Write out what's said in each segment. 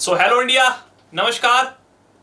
So hello India, नमस्कार।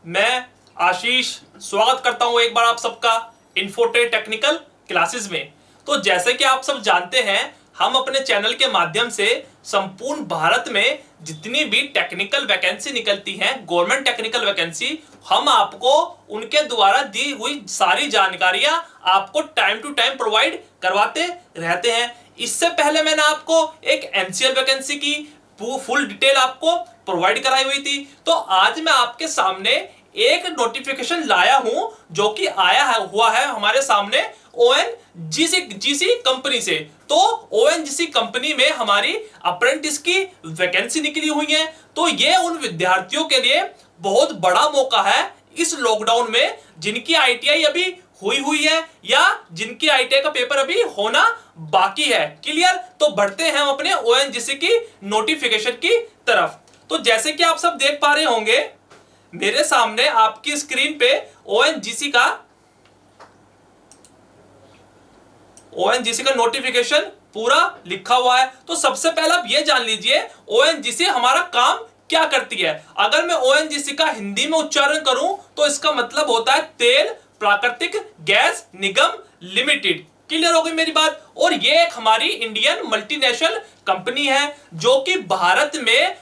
मैं आशीष स्वागत करता हूं एक बार आप सबका इन्फोटेक टेक्निकल क्लासेस में। तो जैसे कि आप सब जानते हैं, हम अपने चैनल के माध्यम से संपूर्ण भारत में जितनी भी टेक्निकल वैकेंसी निकलती हैं, गवर्नमेंट टेक्निकल वैकेंसी, हम आपको उनके द्वारा दी हुई सारी जानकारियां आपको टाइम टू टाइम प्रोवाइड करवाते रहते हैं। इससे पहले मैंने आपको एक एमसीएल वैकेंसी की फुल डिटेल आपको प्रोवाइड कराई हुई थी। तो आज मैं आपके सामने एक नोटिफिकेशन लाया हूं जो कि हुआ है हमारे सामने ओएनजीसी कंपनी से। तो ओएनजीसी कंपनी में हमारी अप्रेंटिस की वैकेंसी निकली हुई है। तो ये उन विद्यार्थियों के लिए बहुत बड़ा मौका है इस लॉकडाउन में, जिनकी आईटीआई अभी हुई है या जिनकी आईटीआई का पेपर अभी होना बाकी है। क्लियर? तो बढ़ते हैं हम अपने ओएनजीसी की नोटिफिकेशन की तरफ। तो जैसे कि आप सब देख पा रहे होंगे मेरे सामने आपकी स्क्रीन पे ओएनजीसी का नोटिफिकेशन पूरा लिखा हुआ है। तो सबसे पहले आप ये जान लीजिए ओएनजीसी हमारा काम क्या करती है। अगर मैं ओएनजीसी का हिंदी में उच्चारण करूं तो इसका मतलब होता है तेल प्राकृतिक गैस निगम लिमिटेड। क्लियर हो गई मेरी बात? और ये एक हमारी इंडियन मल्टीनेशनल कंपनी है जो कि भारत में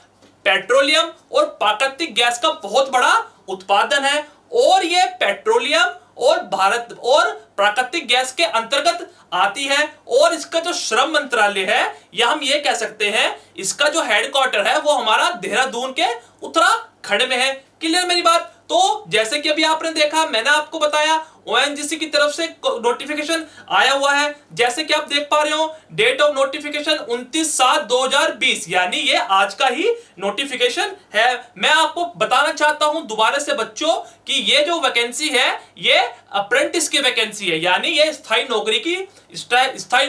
पेट्रोलियम और प्राकृतिक गैस का बहुत बड़ा उत्पादन है। और ये पेट्रोलियम और भारत और प्राकृतिक गैस के अंतर्गत आती है। और इसका जो श्रम मंत्रालय है, या हम ये कह सकते हैं इसका जो हेडक्वार्टर है वो हमारा देहरादून के उत्तराखंड में है। क्लियर मेरी बात? तो जैसे कि अभी आपने देखा, मैंने आपको बताया ओएनजीसी की तरफ से नोटिफिकेशन आया हुआ है। जैसे कि आप देख पा रहे हो डेट ऑफ नोटिफिकेशन 29/7/2020, यानी ये आज का ही नोटिफिकेशन है। मैं आपको बताना चाहता हूं दोबारा से बच्चों कि ये जो वैकेंसी है ये अप्रेंटिस की वैकेंसी है, यानी ये स्थायी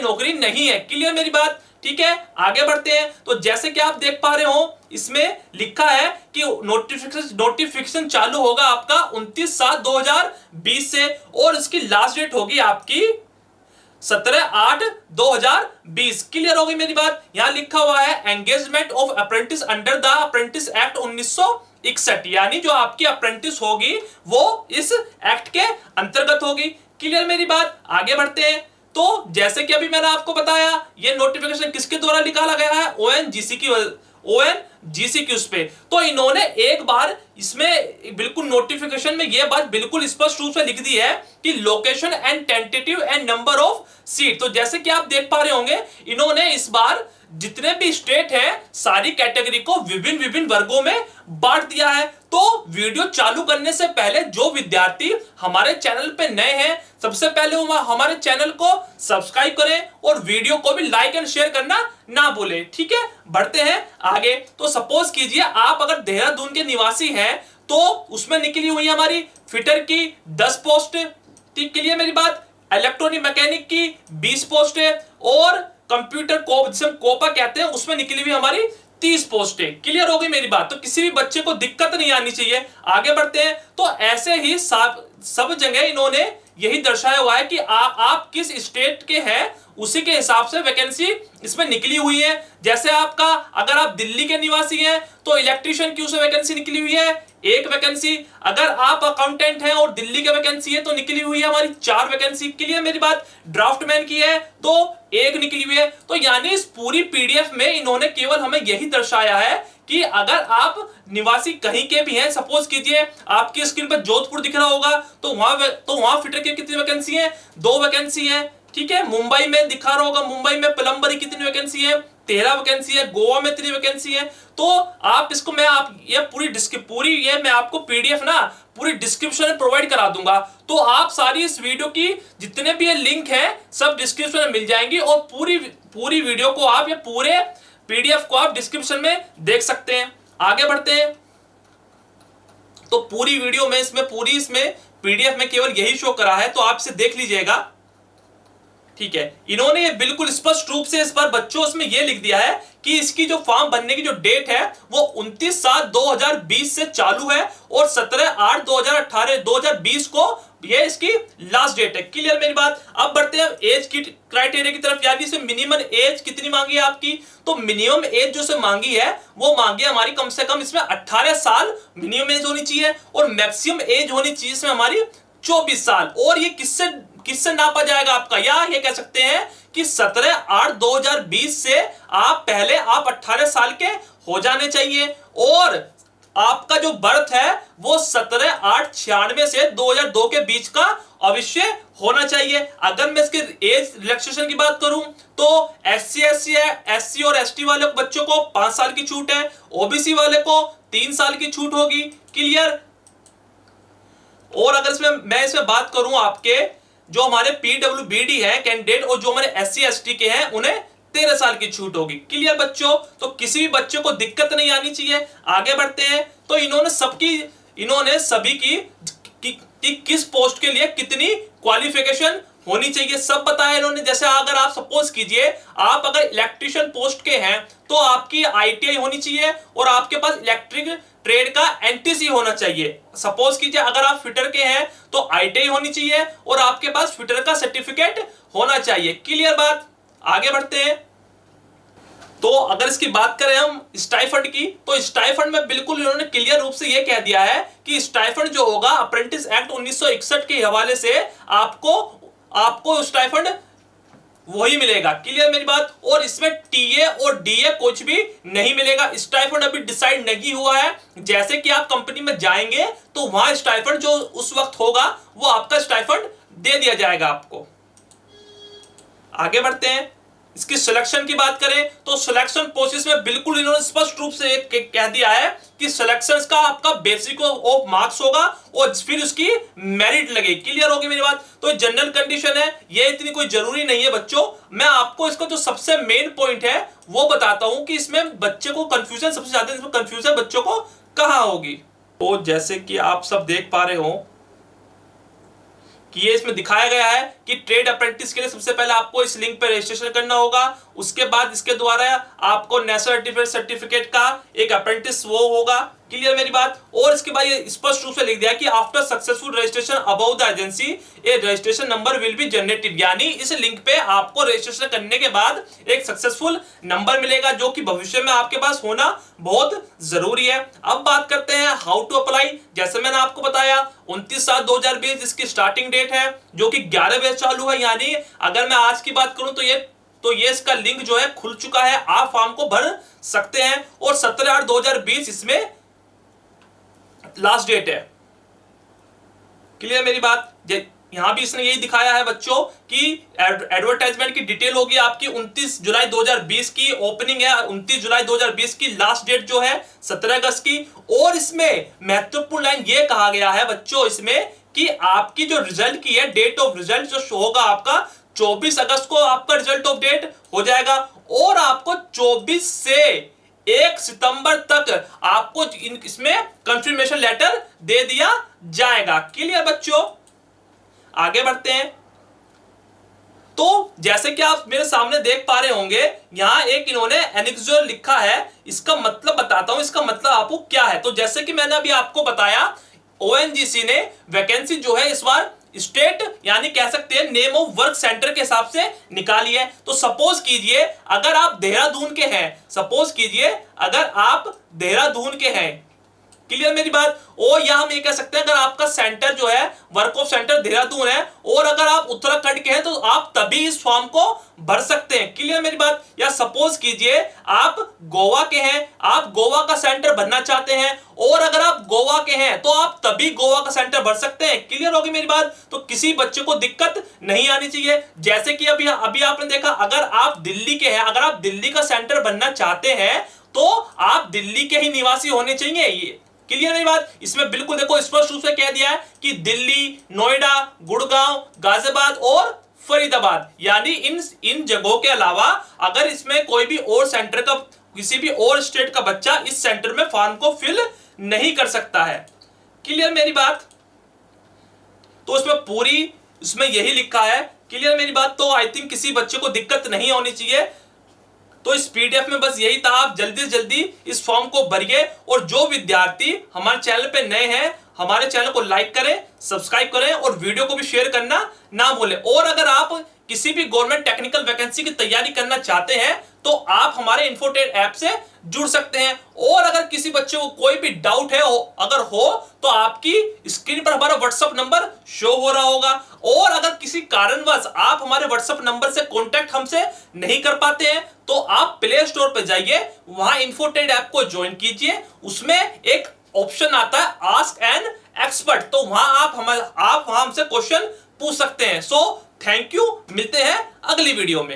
नौकरी नहीं है। क्लियर मेरी बात? ठीक है, आगे बढ़ते हैं। तो जैसे कि आप देख पा रहे हो इसमें लिखा है कि नोटिफिकेशन चालू होगा आपका 29/7/2020 से, और इसकी लास्ट डेट होगी आपकी 17/8/2020। क्लियर हो गई मेरी बात? यहां लिखा हुआ है engagement of apprentice under the apprentice act 1961, यानी जो आपकी अप्रेंटिस होगी वो इस एक्ट के अंतर्गत होगी। क्लियर मेरी बात? आगे बढ़ते हैं। तो जैसे कि अभी मैंने आपको बताया ये नोटिफिकेशन किसके द्वारा निकाला गया है, ओएनजीसी की उस पे। तो इन्होंने एक बार इसमें बिल्कुल नोटिफिकेशन में ये बात बिल्कुल स्पष्ट रूप से लिख दी है कि location and tentative and number of seat. तो जैसे कि आप देख पा रहे होंगे इन्होंने इस बार जितने भी स्टेट हैं सारी कैटेगरी को विभिन्न वर्गों में बांट दिया है। तो वीडियो चालू करने से पहले जो विद्यार्थी हमारे चैनल पे नए हैं, सबसे पहले वो हमारे चैनल को सब्सक्राइब करें और वीडियो को भी लाइक एंड शेयर करना ना भूलें। ठीक है, बढ़ते हैं आगे। तो सपोज कीजिए आप अगर देहरादून के निवासी हैं तो उसमें निकली हुई हमारी फिटर की 10 पोस्ट। ठीक, के लिए मेरी बात? इलेक्ट्रॉनिक मैकेनिक की 20 पोस्ट है, और कंप्यूटर जिसे कोपा कहते हैं उसमें निकली हुई हमारी 30 पोस्ट है। क्लियर हो गई मेरी बात? तो किसी भी बच्चे को दिक्कत नहीं आनी चाहिए। आगे बढ़ते हैं। तो ऐसे ही सब जगह इन्होंने यही दर्शाया हुआ है कि आप किस स्टेट के हैं उसी के हिसाब से वैकेंसी इसमें निकली हुई है। जैसे आपका अगर आप दिल्ली के निवासी हैं तो इलेक्ट्रीशियन की उसमें वैकेंसी निकली हुई है, एक वैकेंसी। अगर आप अकाउंटेंट हैं और दिल्ली की वैकेंसी है तो निकली हुई है हमारी 4 वैकेंसी। के लिए मेरी बात? ड्राफ्टमैन की है तो 1 निकली हुई है। तो यानी इस पूरी पीडीएफ में इन्होंने केवल हमें यही दर्शाया है कि अगर आप निवासी कहीं के भी हैं, सपोज कीजिए आपकी स्क्रीन पर जोधपुर दिख रहा होगा तो वहां फिटर की कितनी वैकेंसी है? 2 वैकेंसी है। ठीक है, मुंबई में दिखा रहा होगा, मुंबई में प्लम्बरी कितनी वैकेंसी है? 13 वैकेंसी है। गोवा में 3 वैकेंसी है। तो आप इसको पूरी ये मैं आपको पीडीएफ ना पूरी डिस्क्रिप्शन में प्रोवाइड करा दूंगा। तो आप सारी इस वीडियो की जितने भी ये लिंक है सब डिस्क्रिप्शन में मिल जाएंगी, और पूरी वीडियो को आप या पूरे पीडीएफ को आप डिस्क्रिप्शन में देख सकते हैं। आगे बढ़ते हैं। तो पूरी वीडियो में इसमें पीडीएफ में केवल यही शो करा है, तो आप इसे देख लीजिएगा। ठीक है, इन्होंने बिल्कुल स्पष्ट रूप से इस बार बच्चों इसमें यह लिख दिया है कि इसकी जो फॉर्म भरने की जो डेट है वो 29/7/2020 से चालू है और 17/8/2020 को ये इसकी लास्ट डेट है। क्लियर मेरी बात। अब बढ़ते हैं एज की क्राइटेरिया की तरफ, यानी से मिनिमम एज कितनी मांगी है आपकी, तो मिनिमम एज जो से मांगी है वो मांगी है हमारी कम से कम इसमें 18 साल मिनिमम एज होनी चाहिए और मैक्सिमम एज होनी चाहिए इसमें हमारी 24 साल। और ये किससे किससे नापा जाएगा आपका, या ये कह सकते हैं कि 17/8/2020 से आप 18 साल के हो जाने चाहिए और आपका जो बर्थ है वो 17/8/96 से 2002 के बीच का अवश्य होना चाहिए। अगर मैं इसके एज रिलैक्सेशन की बात करूं तो एससी और एसटी वाले बच्चों को 5 साल की छूट है, ओबीसी वाले को 3 साल की छूट होगी। क्लियर। और अगर मैं इसमें बात करूं आपके जो हमारे पीडब्ल्यूबीडी है कैंडिडेट और जो हमारे एससी एसटी के हैं उन्हें 13 साल की छूट होगी। क्लियर बच्चों। तो किसी भी बच्चे को दिक्कत नहीं आनी चाहिए। आगे बढ़ते हैं। तो इन्होंने सभी की किस पोस्ट के लिए कितनी क्वालिफिकेशन होनी चाहिए सब बताया इन्होंने। जैसे अगर आप सपोज कीजिए आप अगर इलेक्ट्रिशियन पोस्ट के हैं तो आपकी आईटीआई होनी चाहिए और आपके पास इलेक्ट्रिक ट्रेड का एनटीसी होना चाहिए। सपोज कीजिए अगर आप फिटर के हैं तो आईटीआई होनी चाहिए और आपके पास फिटर का सर्टिफिकेट होना चाहिए। क्लियर बात। आगे बढ़ते हैं। तो अगर इसकी बात करें हम स्टाइफंड की, तो स्टाइफंड में बिल्कुल इन्होंने क्लियर रूप से यह कह दिया है कि स्टाइफंड जो होगा अप्रेंटिस एक्ट 1961 के हवाले से आपको स्टाइफंड वही मिलेगा। क्लियर मेरी बात। और इसमें टीए और डीए कुछ भी नहीं मिलेगा। स्टाइफंड अभी डिसाइड नहीं हुआ है। जैसे कि आप कंपनी में जाएंगे तो वहां स्टाइफंड जो उस वक्त होगा वो आपका स्टाइफंड दे दिया जाएगा आपको। आगे बढ़ते हैं। इसकी सिलेक्शन की बात करें तो सिलेक्शन प्रोसेस में बिल्कुल इन्होंने स्पष्ट रूप से कह दिया है कि सिलेक्शन का आपका बेसिक ऑफ मार्क्स होगा और फिर उसकी मेरिट लगेगी। क्लियर होगी मेरी बात। तो जनरल कंडीशन है, ये इतनी कोई जरूरी नहीं है बच्चों। मैं आपको इसका जो सबसे मेन पॉइंट है वो बताता हूं कि इसमें बच्चे को कंफ्यूजन सबसे ज्यादा इसमें कंफ्यूजन बच्चों को कहां होगी। तो जैसे कि आप सब देख पा रहे हो कि ये इसमें दिखाया गया है कि ट्रेड अप्रेंटिस के लिए सबसे पहले आपको इस लिंक पर रजिस्ट्रेशन करना होगा। उसके बाद इसके द्वारा आपको नेशनल सर्टिफिकेट का एक अप्रेंटिस वो होगा। क्लियर मेरी बात। और इसके बाद ये स्पष्ट रूप से लिख दिया कि after successful registration about the agency A registration number will be generated, यानी इस लिंक पे आपको रजिस्ट्रेशन करने के बाद एक सक्सेसफुल नंबर मिलेगा जो कि भविष्य में आपके पास होना बहुत जरूरी है। अब बात करते हैं हाउ टू अप्लाई। जैसे मैंने आपको बताया 29/7/2020 इसकी स्टार्टिंग डेट है जो कि 11 बजे चालू है। यानी अगर मैं आज की बात करूं तो ये इसका लिंक जो है खुल चुका है, आप फॉर्म को भर सकते हैं और 17/8/2020 इसमें लास्ट डेट है। क्लियर मेरी बात। यहां भी इसने यही दिखाया है बच्चों कि एडवर्टाइजमेंट की डिटेल होगी आपकी 29 जुलाई 2020 की ओपनिंग है, 29 जुलाई 2020 की लास्ट डेट जो है 17 अगस्त की। और इसमें महत्वपूर्ण लाइन ये कहा गया है बच्चों इसमें कि आपकी जो रिजल्ट की है डेट ऑफ रिजल्ट जो शो होगा आपका 24 अगस्त को आपका रिजल्ट ऑफ डेट हो जाएगा और आपको 24 से 1 सितंबर तक आपको इसमें कंफर्मेशन लेटर दे दिया जाएगा। क्लियर बच्चों। आगे बढ़ते हैं। तो जैसे कि आप मेरे सामने देख पा रहे होंगे यहां एक इन्होंने एनेक्सर लिखा है, इसका मतलब बताता हूं इसका मतलब आपको क्या है। तो जैसे कि मैंने अभी आपको बताया ओएनजीसी ने वैकेंसी जो है इस बार स्टेट यानी कह सकते हैं नेम ऑफ वर्क सेंटर के हिसाब से निकाली है। तो सपोज कीजिए अगर आप देहरादून के हैं, सपोज कीजिए अगर आप देहरादून के हैं। क्लियर मेरी बात। और यह हम ये कह सकते हैं अगर आपका सेंटर जो है वर्क ऑफ सेंटर देहरादून है और अगर आप उत्तराखंड के हैं तो आप तभी इस फॉर्म को भर सकते हैं। क्लियर मेरी बात। या सपोज कीजिए आप गोवा के हैं, आप गोवा का सेंटर भरना चाहते हैं और अगर आप गोवा के हैं तो आप तभी गोवा का सेंटर भर सकते हैं। क्लियर होगी मेरी बात। तो किसी बच्चे को दिक्कत नहीं आनी चाहिए। जैसे कि अभी आपने देखा अगर आप दिल्ली के हैं, अगर आप दिल्ली का सेंटर भरना चाहते हैं तो आप दिल्ली के ही निवासी होने चाहिए। ये क्लियर नहीं बात। इसमें बिल्कुल देखो स्पष्ट रूप से कह दिया है कि दिल्ली, नोएडा, गुड़गांव, गाजियाबाद और फरीदाबाद यानी इन जगहों के अलावा अगर इसमें कोई भी और सेंटर का किसी भी और स्टेट का बच्चा इस सेंटर में फॉर्म को फिल नहीं कर सकता है। क्लियर मेरी बात। तो इसमें यही लिखा है। क्लियर मेरी बात। तो आई थिंक किसी बच्चे को दिक्कत नहीं होनी चाहिए। तो इस पीडीएफ में बस यही था, आप जल्दी से जल्दी इस फॉर्म को भरिए। और जो विद्यार्थी हमारे चैनल पे नए हैं, हमारे चैनल को लाइक करें, सब्सक्राइब करें और वीडियो को भी शेयर करना ना भूलें। और अगर आप किसी भी गवर्नमेंट टेक्निकल वैकेंसी की तैयारी करना चाहते हैं तो आप हमारे इन्फोटेक ऐप से जुड़ सकते हैं। और अगर किसी बच्चे को कोई भी डाउट है अगर हो तो आपकी स्क्रीन पर हमारा व्हाट्सएप नंबर शो हो रहा होगा। और अगर किसी कारणवश आप हमारे व्हाट्सएप नंबर से कांटेक्ट हमसे नहीं कर पाते हैं तो आप प्ले स्टोर पर जाइए, वहां इन्फोटेक ऐप को ज्वाइन कीजिए। उसमें एक ऑप्शन आता है आस्क एन एक्सपर्ट, तो वहां आप वहां हमसे क्वेश्चन पूछ सकते हैं। सो थैंक यू, मिलते हैं अगली वीडियो में।